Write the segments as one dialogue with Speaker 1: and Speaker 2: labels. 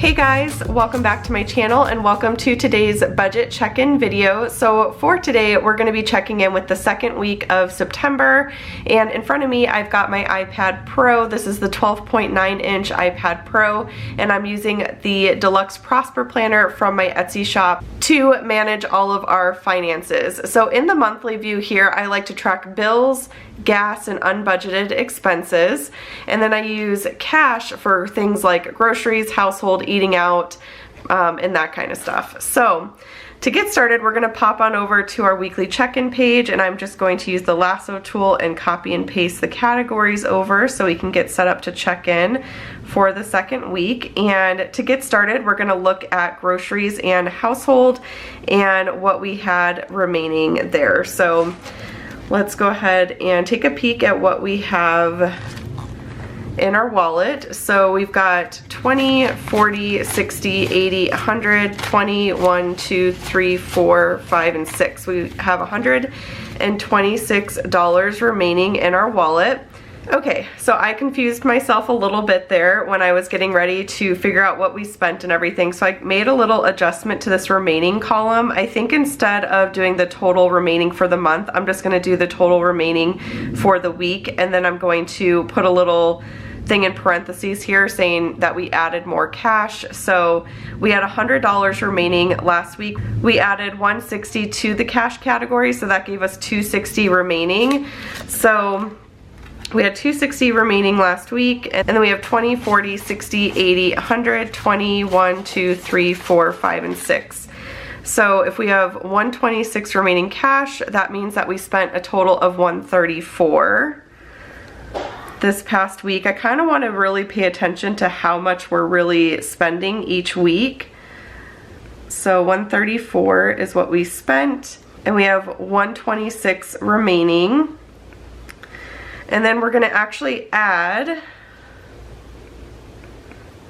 Speaker 1: Hey guys, welcome back to my channel and welcome to today's budget check-in video. So for today, we're going to be checking in with the second week of September, and in front of me I've got my iPad Pro. This is the 12.9-inch iPad Pro, and I'm using the Deluxe Prosper Planner from my Etsy shop to manage all of our finances. So in the monthly view here, I like to track bills, gas, and unbudgeted expenses, and then I use cash for things like groceries, household, eating out, and that kind of stuff. So to get started, we're going to pop on over to our weekly check-in page, and I'm just going to use the lasso tool and copy and paste the categories over so we can get set up to check in for the second week. And to get started, we're going to look at groceries and household and what we had remaining there. So let's go ahead and take a peek at what we have in our wallet. So we've got 20, 40, 60, 80, 100, 20, 1, 2, 3, 4, 5, and 6. We have $126 remaining in our wallet. Okay, so I confused myself a little bit there when I was getting ready to figure out what we spent and everything. So I made a little adjustment to this remaining column. I think instead of doing the total remaining for the month, I'm just going to do the total remaining for the week, and then I'm going to put a little thing in parentheses here saying that we added more cash. So we had $100 remaining last week. We added $160 to the cash category, so that gave us $260 remaining. So we had $260 remaining last week, and then we have 20, 40, 60, 80, 100, 20, 1, 2, 3, 4, 5, and 6. So if we have $126 remaining cash, that means that we spent a total of $134 this past week. I kind of want to really pay attention to how much we're really spending each week. So $134 is what we spent, and we have $126 remaining. And then we're going to actually add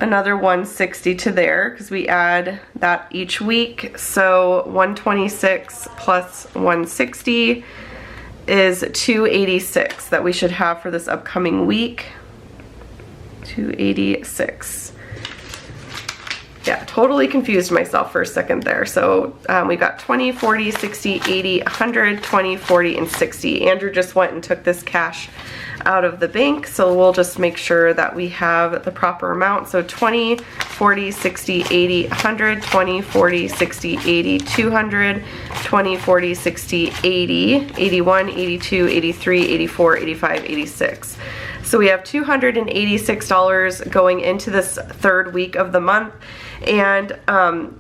Speaker 1: another $160 to there because we add that each week. So $126 plus $160 is $286 that we should have for this upcoming week. $286. Yeah, totally confused myself for a second there. So we got 20, 40, 60, 80, 100, 20, 40, and 60. Andrew just went and took this cash out of the bank, so we'll just make sure that we have the proper amount. So 20, 40, 60, 80, 100, 20, 40, 60, 80, 200, 20, 40, 60, 80, 81, 82, 83, 84, 85, 86. So we have $286 going into this third week of the month, and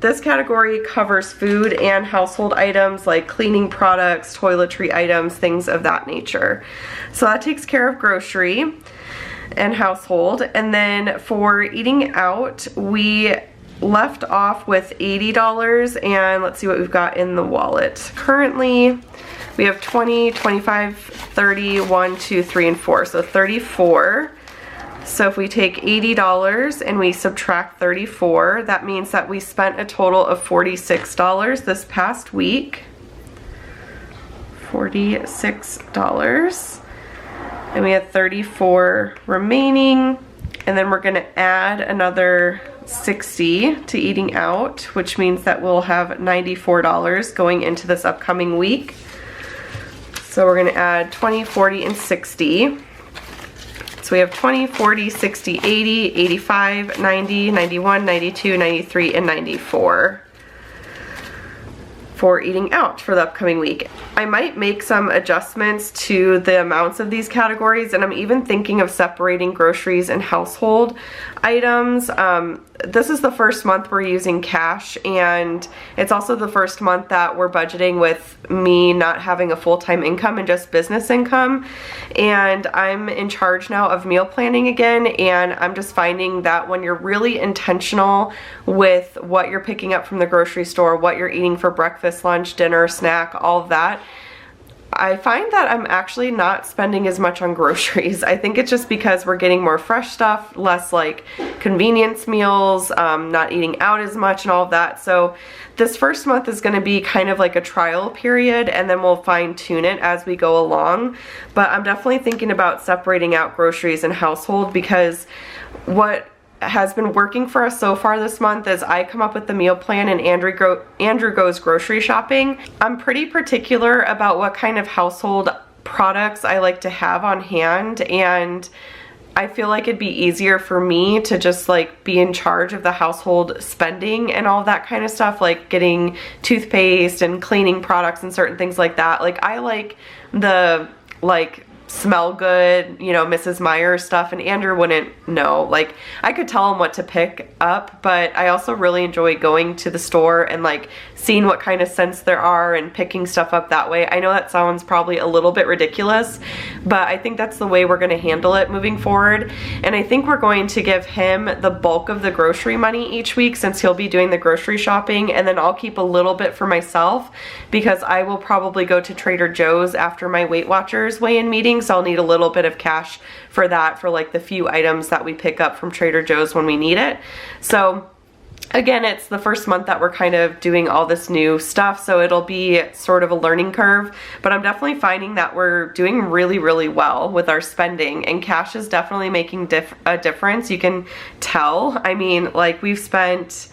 Speaker 1: this category covers food and household items like cleaning products, toiletry items, things of that nature. So that takes care of grocery and household. And then for eating out, we left off with $80, and let's see what we've got in the wallet. Currently, we have 20, 25, 30, 1, 2, 3, and 4, so 34. So if we take $80 and we subtract 34, that means that we spent a total of $46 this past week. $46. And we have 34 remaining, and then we're going to add another 60 to eating out, which means that we'll have $94 going into this upcoming week. So we're going to add 20, 40, and 60. So we have 20, 40, 60, 80, 85, 90, 91, 92, 93, and 94 for eating out for the upcoming week. I might make some adjustments to the amounts of these categories, and I'm even thinking of separating groceries and household items. This is the first month we're using cash, and it's also the first month that we're budgeting with me not having a full-time income and just business income. And I'm in charge now of meal planning again, and I'm just finding that when you're really intentional with what you're picking up from the grocery store, what you're eating for breakfast, lunch, dinner, snack, all of that, I find that I'm actually not spending as much on groceries. I think it's just because we're getting more fresh stuff, less like convenience meals, not eating out as much and all of that. So this first month is going to be kind of like a trial period, and then we'll fine tune it as we go along. But I'm definitely thinking about separating out groceries and household, because what has been working for us so far this month is I come up with the meal plan and Andrew goes grocery shopping. I'm pretty particular about what kind of household products I like to have on hand, and I feel like it'd be easier for me to just like be in charge of the household spending and all that kind of stuff, like getting toothpaste and cleaning products and certain things like that. Like I like the like smell good, you know, Mrs. Meyer stuff, and Andrew wouldn't know. Like I could tell him what to pick up, but I also really enjoy going to the store and like seeing what kind of scents there are and picking stuff up that way. I know that sounds probably a little bit ridiculous, but I think that's the way we're going to handle it moving forward. And I think we're going to give him the bulk of the grocery money each week, since he'll be doing the grocery shopping, and then I'll keep a little bit for myself because I will probably go to Trader Joe's after my Weight Watchers weigh-in meeting, so I'll need a little bit of cash for that, for like the few items that we pick up from Trader Joe's when we need it. So again, it's the first month that we're kind of doing all this new stuff, so it'll be sort of a learning curve, but I'm definitely finding that we're doing really, really well with our spending, and cash is definitely making a difference. You can tell. I mean, like we've spent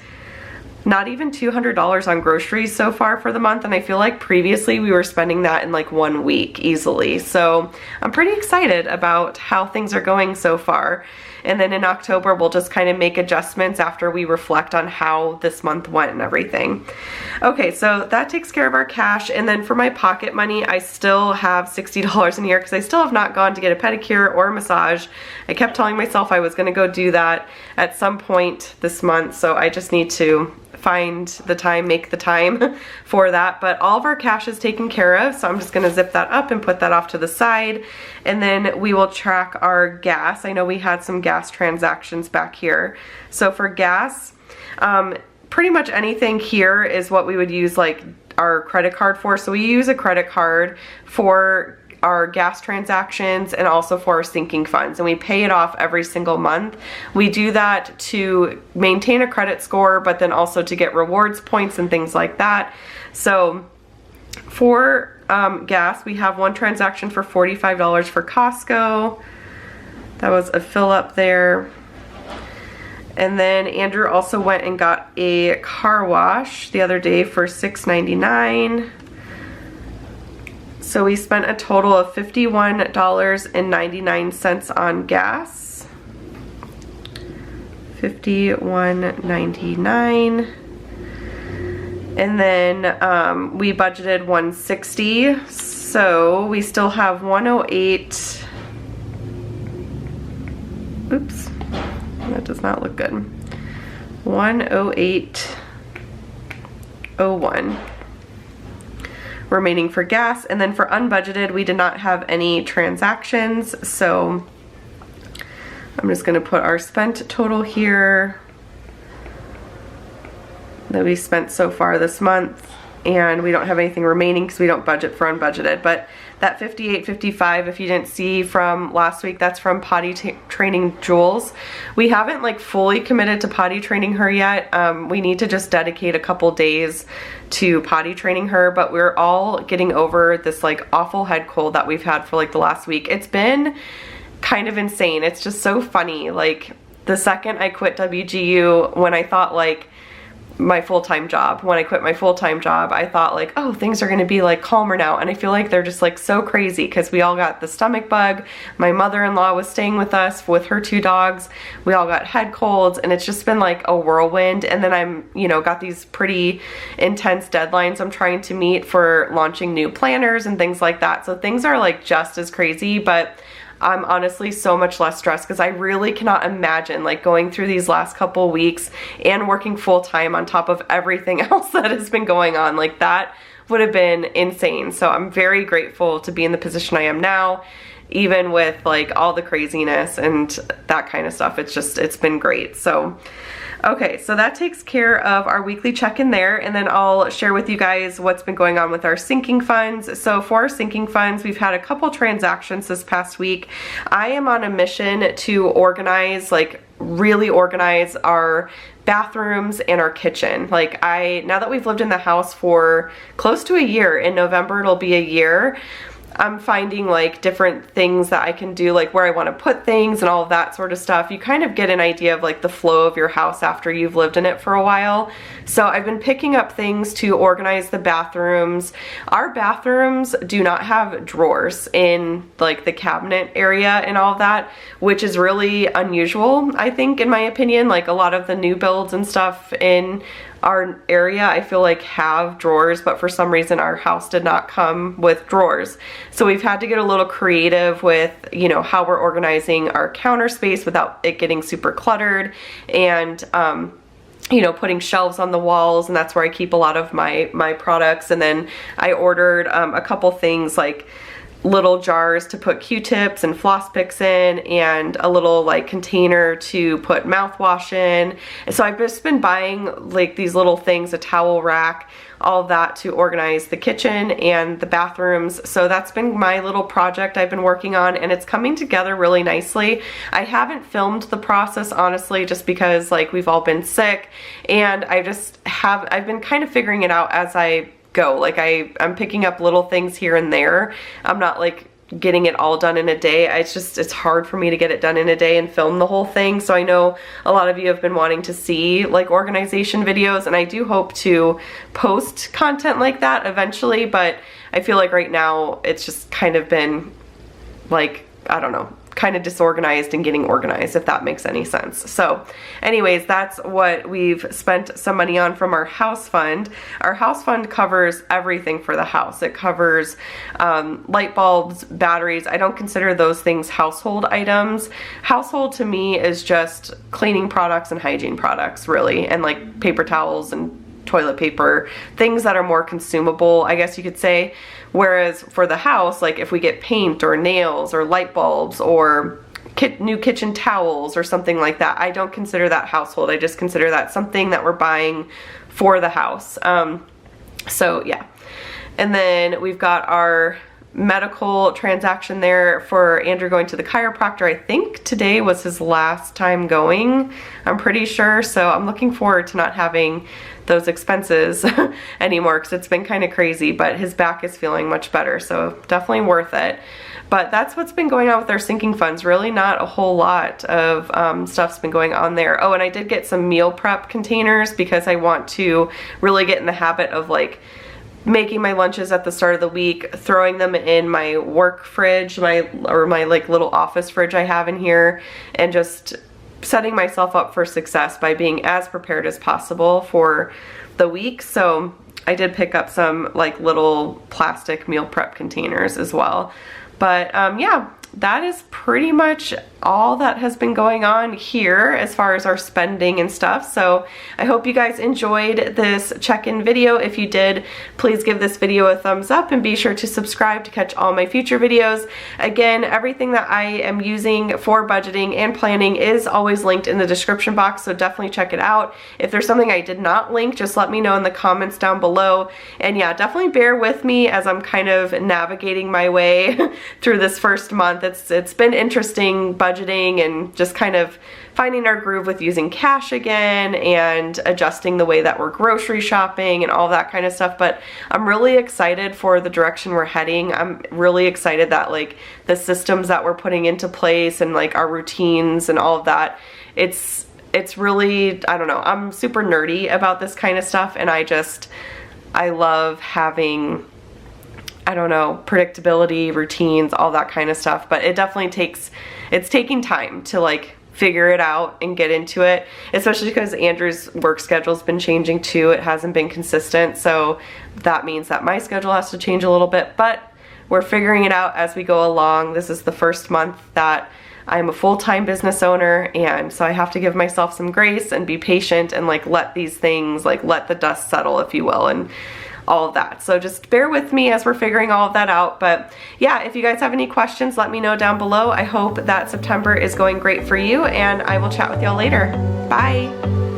Speaker 1: not even $200 on groceries so far for the month, and I feel like previously we were spending that in like 1 week easily. So I'm pretty excited about how things are going so far. And then in October, we'll just kind of make adjustments after we reflect on how this month went and everything. Okay, so that takes care of our cash. And then for my pocket money, I still have $60 in here because I still have not gone to get a pedicure or a massage. I kept telling myself I was going to go do that at some point this month, so I just need to find the time, make the time for that. But all of our cash is taken care of, so I'm just going to zip that up and put that off to the side, and then we will track our gas. I know we had some gas transactions back here. So for gas, pretty much anything here is what we would use like our credit card for. So we use a credit card for our gas transactions and also for our sinking funds, and we pay it off every single month. We do that to maintain a credit score, but then also to get rewards points and things like that. So for gas, we have one transaction for $45 for Costco. That was a fill up there. And then Andrew also went and got a car wash the other day for $6.99. So we spent a total of $51.99 on gas. $51.99. And then we budgeted $160. So we still have $108. Oops, that does not look good. $108.01 remaining for gas. And then for unbudgeted, we did not have any transactions, so I'm just going to put our spent total here that we spent so far this month, and we don't have anything remaining because we don't budget for unbudgeted. But that $58.55, if you didn't see from last week, that's from potty training Jules. We haven't like fully committed to potty training her yet. We need to just dedicate a couple days to potty training her, but we're all getting over this like awful head cold that we've had for like the last week. It's been kind of insane. It's just so funny. Like the second I quit WGU, when I thought like my full-time job, when I quit my full-time job, I thought like, oh, things are gonna be like calmer now, and I feel like they're just like so crazy because we all got the stomach bug. My mother-in-law was staying with us with her 2 dogs. We all got head colds, and it's just been like a whirlwind. And then I'm, you know, got these pretty intense deadlines I'm trying to meet for launching new planners and things like that. So things are like just as crazy, but I'm honestly so much less stressed because I really cannot imagine like going through these last couple weeks and working full-time on top of everything else that has been going on. Like that would have been insane. So I'm very grateful to be in the position I am now, even with like all the craziness and that kind of stuff. It's been great. So okay, so that takes care of our weekly check-in there, and then I'll share with you guys what's been going on with our sinking funds. So for our sinking funds, we've had a couple transactions this past week. I am on a mission to organize, like really organize our bathrooms and our kitchen. Like now that we've lived in the house for close to a year, in November it'll be a year, I'm finding like different things that I can do, like where I want to put things and all of that sort of stuff. You kind of get an idea of like the flow of your house after you've lived in it for a while. So I've been picking up things to organize the bathrooms. Our bathrooms do not have drawers in like the cabinet area and all of that, which is really unusual, I think, in my opinion. Like a lot of the new builds and stuff in our area, I feel like, have drawers, but for some reason our house did not come with drawers. So we've had to get a little creative with, you know, how we're organizing our counter space without it getting super cluttered, and you know, putting shelves on the walls, and that's where I keep a lot of my products. And then I ordered a couple things like little jars to put Q-tips and floss picks in, and a little like container to put mouthwash in. And so I've just been buying like these little things, a towel rack, all of that to organize the kitchen and the bathrooms. So that's been my little project I've been working on, and it's coming together really nicely. I haven't filmed the process, honestly, just because like we've all been sick, and I've been kind of figuring it out as I go. Like I'm picking up little things here and there. I'm not like getting it all done in a day. It's hard for me to get it done in a day and film the whole thing. So I know a lot of you have been wanting to see like organization videos, and I do hope to post content like that eventually, but I feel like right now it's just kind of been like, I don't know, kind of disorganized and getting organized, if that makes any sense. So anyways, that's what we've spent some money on from our house fund. Our house fund covers everything for the house. It covers light bulbs, batteries. I don't consider those things household items. Household to me is just cleaning products and hygiene products, really, and like paper towels and toilet paper, things that are more consumable, I guess you could say. Whereas for the house, like if we get paint or nails or light bulbs or new kitchen towels or something like that, I don't consider that household. I just consider that something that we're buying for the house. So yeah. And then we've got our medical transaction there for Andrew going to the chiropractor. I think today was his last time going, I'm pretty sure. So I'm looking forward to not having those expenses anymore, because it's been kind of crazy, but his back is feeling much better, so definitely worth it. But that's what's been going on with our sinking funds. Really not a whole lot of stuff's been going on there. Oh, and I did get some meal prep containers because I want to really get in the habit of like making my lunches at the start of the week, throwing them in my work fridge, my like little office fridge I have in here, and just setting myself up for success by being as prepared as possible for the week. So I did pick up some like little plastic meal prep containers as well. But yeah, that is pretty much all that has been going on here as far as our spending and stuff. So I hope you guys enjoyed this check-in video. If you did, please give this video a thumbs up and be sure to subscribe to catch all my future videos. Again, everything that I am using for budgeting and planning is always linked in the description box, so definitely check it out. If there's something I did not link, just let me know in the comments down below. And yeah, definitely bear with me as I'm kind of navigating my way through this first month. It's been interesting budgeting and just kind of finding our groove with using cash again and adjusting the way that we're grocery shopping and all that kind of stuff. But I'm really excited for the direction we're heading. I'm really excited that like the systems that we're putting into place and like our routines and all of that, it's really, I don't know, I'm super nerdy about this kind of stuff, and I love having, I don't know, predictability, routines, all that kind of stuff. But it definitely it's taking time to like figure it out and get into it, especially because Andrew's work schedule's been changing too. It hasn't been consistent, so that means that my schedule has to change a little bit, but we're figuring it out as we go along. This is the first month that I'm a full-time business owner, and so I have to give myself some grace and be patient and like let these things, like let the dust settle, if you will, and all of that. So just bear with me as we're figuring all of that out. But yeah, if you guys have any questions, let me know down below. I hope that September is going great for you, and I will chat with y'all later. Bye.